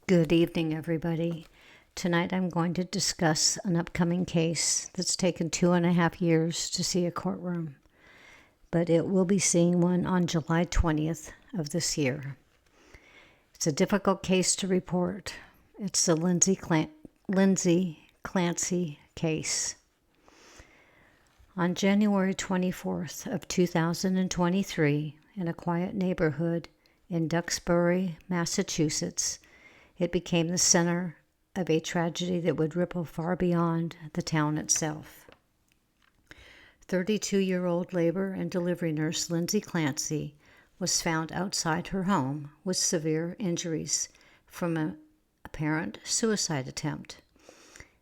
Good evening, everybody. Tonight I'm going to discuss an upcoming case that's taken 2.5 years to see a courtroom, but it will be seeing one on July 20th of this year. It's a difficult case to report. It's the Lyndsy Clancy case. On January 24th of 2023, in a quiet neighborhood in Duxbury, Massachusetts, it became the center of a tragedy that would ripple far beyond the town itself. 32-year-old labor and delivery nurse Lyndsy Clancy was found outside her home with severe injuries from an apparent suicide attempt.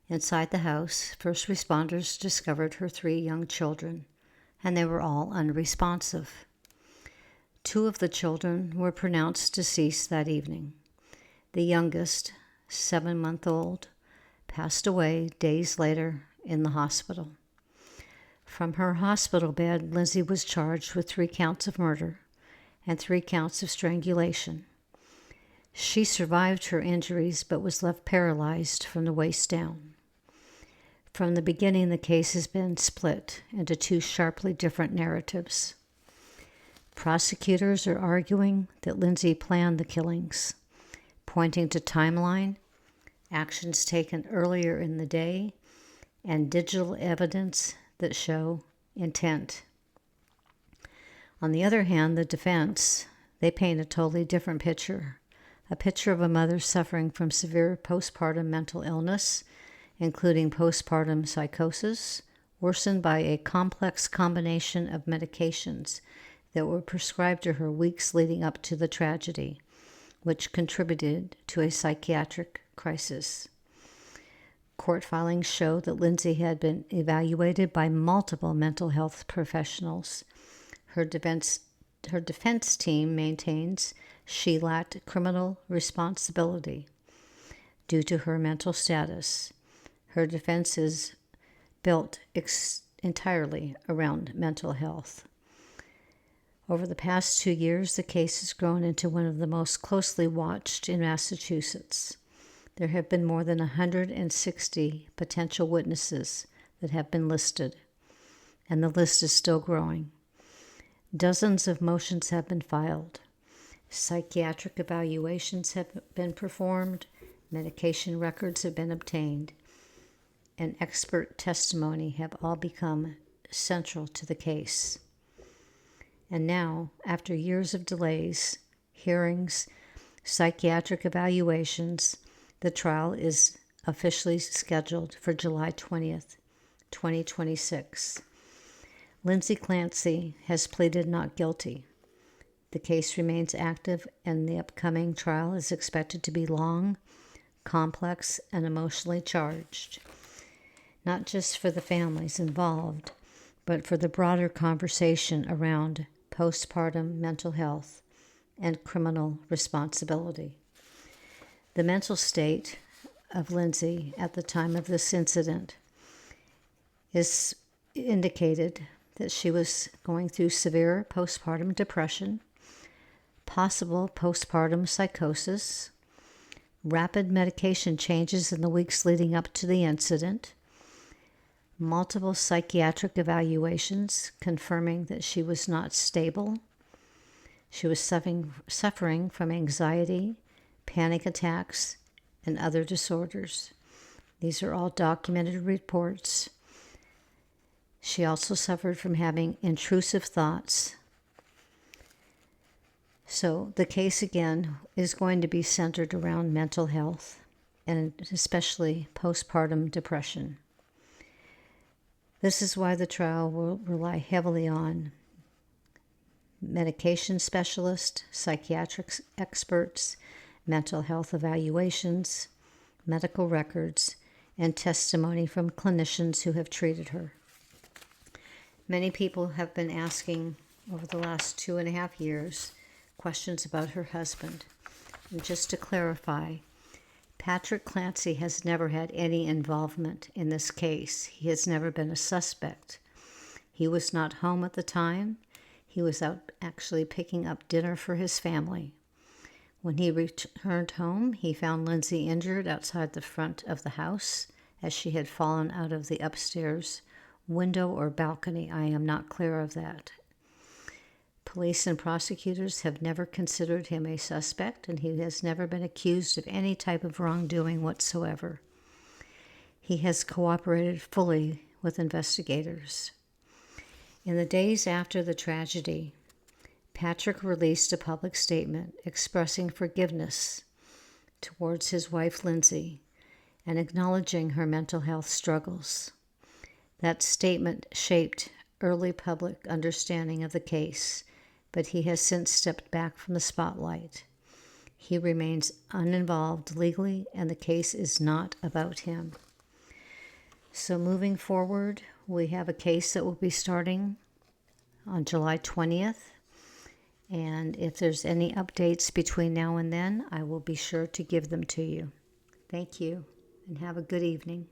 Inside the house, first responders discovered her 3 young children, and they were all unresponsive. 2 of the children were pronounced deceased that evening. The youngest, 7-month-old, passed away days later in the hospital. From her hospital bed, Lyndsy was charged with 3 counts of murder and 3 counts of strangulation. She survived her injuries but was left paralyzed from the waist down. From the beginning, the case has been split into 2 sharply different narratives. Prosecutors are arguing that Lyndsy planned the killings, pointing to timeline, actions taken earlier in the day, and digital evidence that show intent. On the other hand, the defense, they paint a totally different picture, a picture of a mother suffering from severe postpartum mental illness, including postpartum psychosis, worsened by a complex combination of medications that were prescribed to her weeks leading up to the tragedy, which contributed to a psychiatric crisis. Court filings show that Lyndsy had been evaluated by multiple mental health professionals. Her defense team maintains she lacked criminal responsibility due to her mental status. Her defense is built entirely around mental health. Over the past 2 years, the case has grown into one of the most closely watched in Massachusetts. There have been more than 160 potential witnesses that have been listed, and the list is still growing. Dozens of motions have been filed. Psychiatric evaluations have been performed, medication records have been obtained, and expert testimony have all become central to the case. And now, after years of delays, hearings, psychiatric evaluations, the trial is officially scheduled for July 20th, 2026. Lyndsy Clancy has pleaded not guilty. The case remains active, and the upcoming trial is expected to be long, complex, and emotionally charged, not just for the families involved, but for the broader conversation around postpartum mental health and criminal responsibility. The mental state of Lyndsy at the time of this incident is indicated that she was going through severe postpartum depression, possible postpartum psychosis, rapid medication changes in the weeks leading up to the incident, multiple psychiatric evaluations confirming that she was not stable. She was suffering from anxiety, panic attacks, and other disorders. These are all documented reports. She also suffered from having intrusive thoughts. So the case again is going to be centered around mental health, and especially postpartum depression. This is why the trial will rely heavily on medication specialists, psychiatric experts, mental health evaluations, medical records, and testimony from clinicians who have treated her. Many people have been asking over the last 2.5 years questions about her husband. And just to clarify, Patrick Clancy has never had any involvement in this case. He has never been a suspect. He was not home at the time. He was out actually picking up dinner for his family. When he returned home, he found Lyndsy injured outside the front of the house as she had fallen out of the upstairs window or balcony. I am not clear of that. Police and prosecutors have never considered him a suspect, and he has never been accused of any type of wrongdoing whatsoever. He has cooperated fully with investigators. In the days after the tragedy, Patrick released a public statement expressing forgiveness towards his wife Lyndsy and acknowledging her mental health struggles. That statement shaped early public understanding of the case, but he has since stepped back from the spotlight. He remains uninvolved legally, and the case is not about him. So moving forward, we have a case that will be starting on July 20th. And if there's any updates between now and then, I will be sure to give them to you. Thank you, and have a good evening.